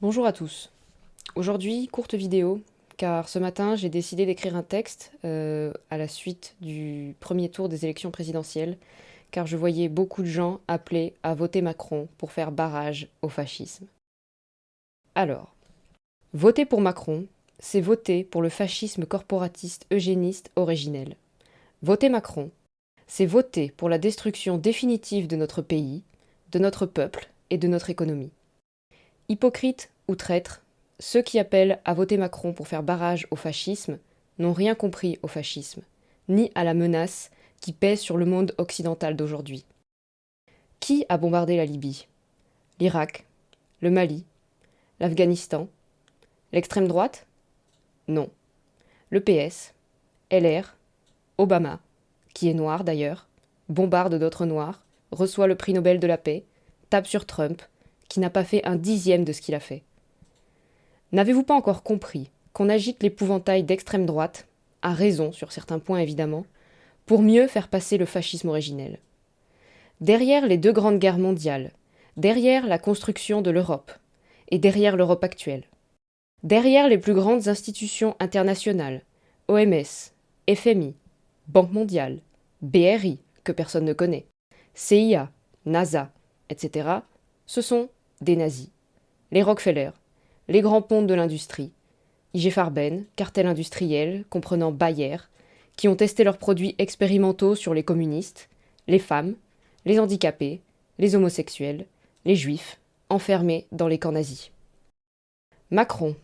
Bonjour à tous. Aujourd'hui, courte vidéo, car ce matin, j'ai décidé d'écrire un texte à la suite du premier tour des élections présidentielles, car je voyais beaucoup de gens appeler à voter Macron pour faire barrage au fascisme. Alors, voter pour Macron, c'est voter pour le fascisme corporatiste eugéniste originel. Voter Macron, c'est voter pour la destruction définitive de notre pays, de notre peuple et de notre économie. Hypocrites ou traîtres, ceux qui appellent à voter Macron pour faire barrage au fascisme n'ont rien compris au fascisme, ni à la menace qui pèse sur le monde occidental d'aujourd'hui. Qui a bombardé la Libye? L'Irak? Le Mali? L'Afghanistan? L'extrême droite? Non. Le PS? LR? Obama, qui est noir d'ailleurs, bombarde d'autres noirs, reçoit le prix Nobel de la paix, tape sur Trump, qui n'a pas fait un dixième de ce qu'il a fait. N'avez-vous pas encore compris qu'on agite l'épouvantail d'extrême droite, à raison sur certains points évidemment, pour mieux faire passer le fascisme originel? Derrière les deux grandes guerres mondiales, derrière la construction de l'Europe, et derrière l'Europe actuelle, derrière les plus grandes institutions internationales, OMS, FMI, Banque mondiale, BRI, que personne ne connaît, CIA, NASA, etc., ce sont des nazis. Les Rockefeller, les grands pontes de l'industrie, IG Farben, cartel industriel comprenant Bayer, qui ont testé leurs produits expérimentaux sur les communistes, les femmes, les handicapés, les homosexuels, les juifs, enfermés dans les camps nazis. Macron,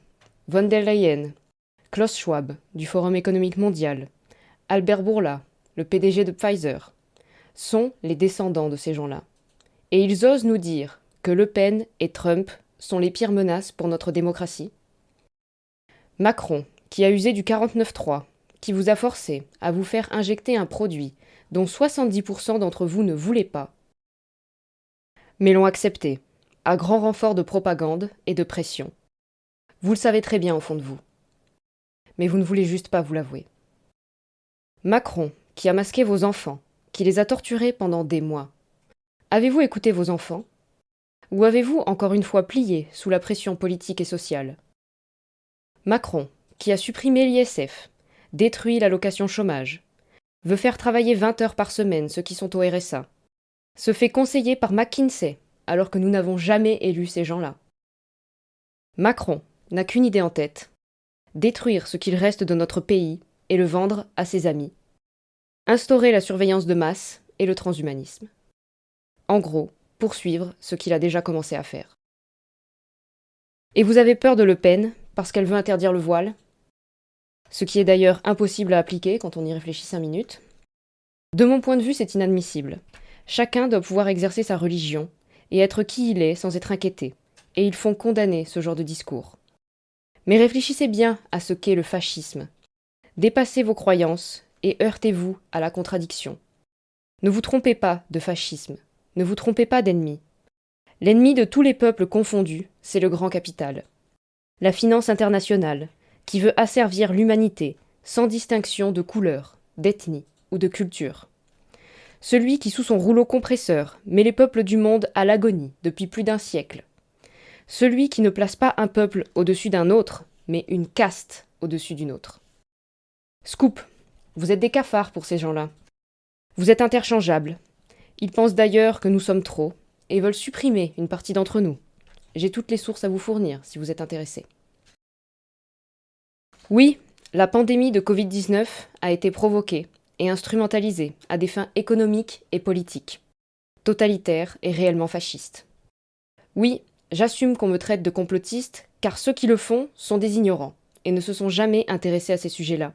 von der Leyen, Klaus Schwab, du Forum économique mondial, Albert Bourla, le PDG de Pfizer, sont les descendants de ces gens-là. Et ils osent nous dire que Le Pen et Trump sont les pires menaces pour notre démocratie. Macron, qui a usé du 49.3, qui vous a forcé à vous faire injecter un produit dont 70% d'entre vous ne voulaient pas, mais l'ont accepté, à grand renfort de propagande et de pression. Vous le savez très bien au fond de vous. Mais vous ne voulez juste pas vous l'avouer. Macron, qui a masqué vos enfants, qui les a torturés pendant des mois. Avez-vous écouté vos enfants? Ou avez-vous encore une fois plié sous la pression politique et sociale? Macron, qui a supprimé l'ISF, détruit l'allocation chômage, veut faire travailler 20 heures par semaine ceux qui sont au RSA, se fait conseiller par McKinsey alors que nous n'avons jamais élu ces gens-là. Macron n'a qu'une idée en tête, détruire ce qu'il reste de notre pays et le vendre à ses amis. Instaurer la surveillance de masse et le transhumanisme. En gros, poursuivre ce qu'il a déjà commencé à faire. Et vous avez peur de Le Pen parce qu'elle veut interdire le voile? Ce qui est d'ailleurs impossible à appliquer quand on y réfléchit 5 minutes. De mon point de vue, c'est inadmissible. Chacun doit pouvoir exercer sa religion et être qui il est sans être inquiété, et ils font condamner ce genre de discours. Mais réfléchissez bien à ce qu'est le fascisme. Dépassez vos croyances et heurtez-vous à la contradiction. Ne vous trompez pas de fascisme, ne vous trompez pas d'ennemi. L'ennemi de tous les peuples confondus, c'est le grand capital. La finance internationale, qui veut asservir l'humanité sans distinction de couleur, d'ethnie ou de culture. Celui qui, sous son rouleau compresseur, met les peuples du monde à l'agonie depuis plus d'un siècle. Celui qui ne place pas un peuple au-dessus d'un autre, mais une caste au-dessus d'une autre. Scoop, vous êtes des cafards pour ces gens-là. Vous êtes interchangeables. Ils pensent d'ailleurs que nous sommes trop, et veulent supprimer une partie d'entre nous. J'ai toutes les sources à vous fournir, si vous êtes intéressés. Oui, la pandémie de Covid-19 a été provoquée et instrumentalisée à des fins économiques et politiques, totalitaires et réellement fascistes. Oui, j'assume qu'on me traite de complotiste, car ceux qui le font sont des ignorants et ne se sont jamais intéressés à ces sujets-là.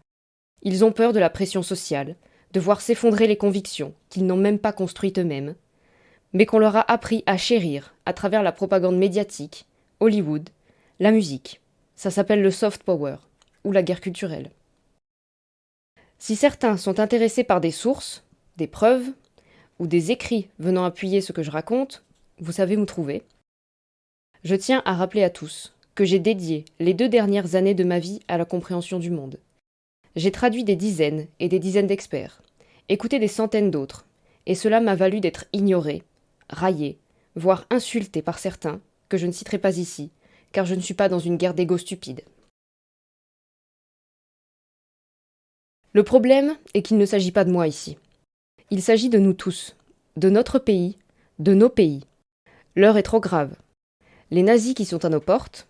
Ils ont peur de la pression sociale, de voir s'effondrer les convictions qu'ils n'ont même pas construites eux-mêmes, mais qu'on leur a appris à chérir à travers la propagande médiatique, Hollywood, la musique. Ça s'appelle le soft power, ou la guerre culturelle. Si certains sont intéressés par des sources, des preuves, ou des écrits venant appuyer ce que je raconte, vous savez où me trouver. Je tiens à rappeler à tous que j'ai dédié les 2 dernières années de ma vie à la compréhension du monde. J'ai traduit des dizaines et des dizaines d'experts, écouté des centaines d'autres, et cela m'a valu d'être ignoré, raillé, voire insulté par certains, que je ne citerai pas ici, car je ne suis pas dans une guerre d'ego stupide. Le problème est qu'il ne s'agit pas de moi ici. Il s'agit de nous tous, de notre pays, de nos pays. L'heure est trop grave. Les nazis qui sont à nos portes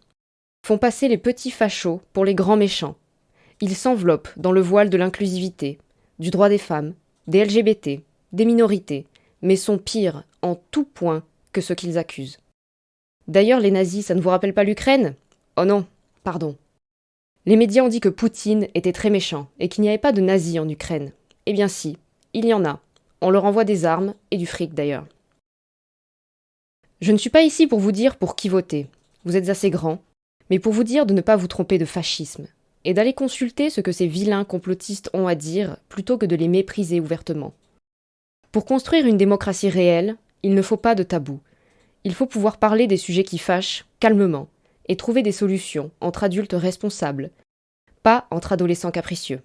font passer les petits fachos pour les grands méchants. Ils s'enveloppent dans le voile de l'inclusivité, du droit des femmes, des LGBT, des minorités, mais sont pires en tout point que ce qu'ils accusent. D'ailleurs, les nazis, ça ne vous rappelle pas l'Ukraine ? Oh non, pardon. Les médias ont dit que Poutine était très méchant et qu'il n'y avait pas de nazis en Ukraine. Eh bien si, il y en a. On leur envoie des armes et du fric d'ailleurs. Je ne suis pas ici pour vous dire pour qui voter. Vous êtes assez grand, mais pour vous dire de ne pas vous tromper de fascisme et d'aller consulter ce que ces vilains complotistes ont à dire plutôt que de les mépriser ouvertement. Pour construire une démocratie réelle, il ne faut pas de tabou. Il faut pouvoir parler des sujets qui fâchent, calmement, et trouver des solutions entre adultes responsables, pas entre adolescents capricieux.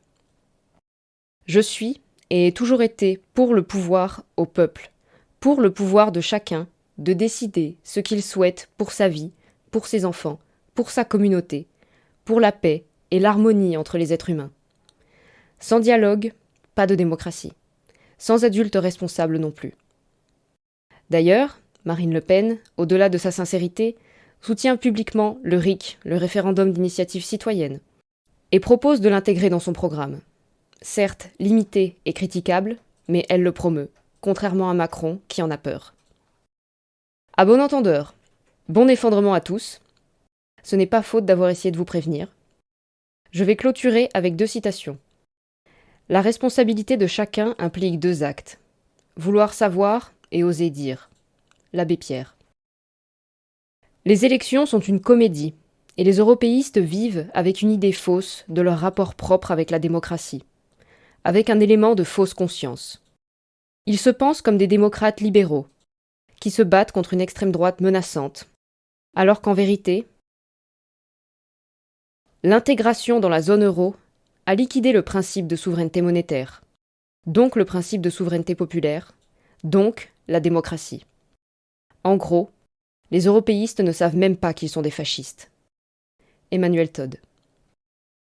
Je suis, et ai toujours été, pour le pouvoir au peuple, pour le pouvoir de chacun de décider ce qu'il souhaite pour sa vie, pour ses enfants, pour sa communauté, pour la paix et l'harmonie entre les êtres humains. Sans dialogue, pas de démocratie. Sans adultes responsables non plus. D'ailleurs, Marine Le Pen, au-delà de sa sincérité, soutient publiquement le RIC, le référendum d'initiative citoyenne, et propose de l'intégrer dans son programme. Certes limité et critiquable, mais elle le promeut, contrairement à Macron qui en a peur. À bon entendeur, bon effondrement à tous. Ce n'est pas faute d'avoir essayé de vous prévenir. Je vais clôturer avec 2 citations. La responsabilité de chacun implique 2 actes. Vouloir savoir et oser dire. L'abbé Pierre. Les élections sont une comédie, et les européistes vivent avec une idée fausse de leur rapport propre avec la démocratie, avec un élément de fausse conscience. Ils se pensent comme des démocrates libéraux, qui se battent contre une extrême droite menaçante, alors qu'en vérité, l'intégration dans la zone euro a liquidé le principe de souveraineté monétaire, donc le principe de souveraineté populaire, donc la démocratie. En gros, les européistes ne savent même pas qu'ils sont des fascistes. Emmanuel Todd.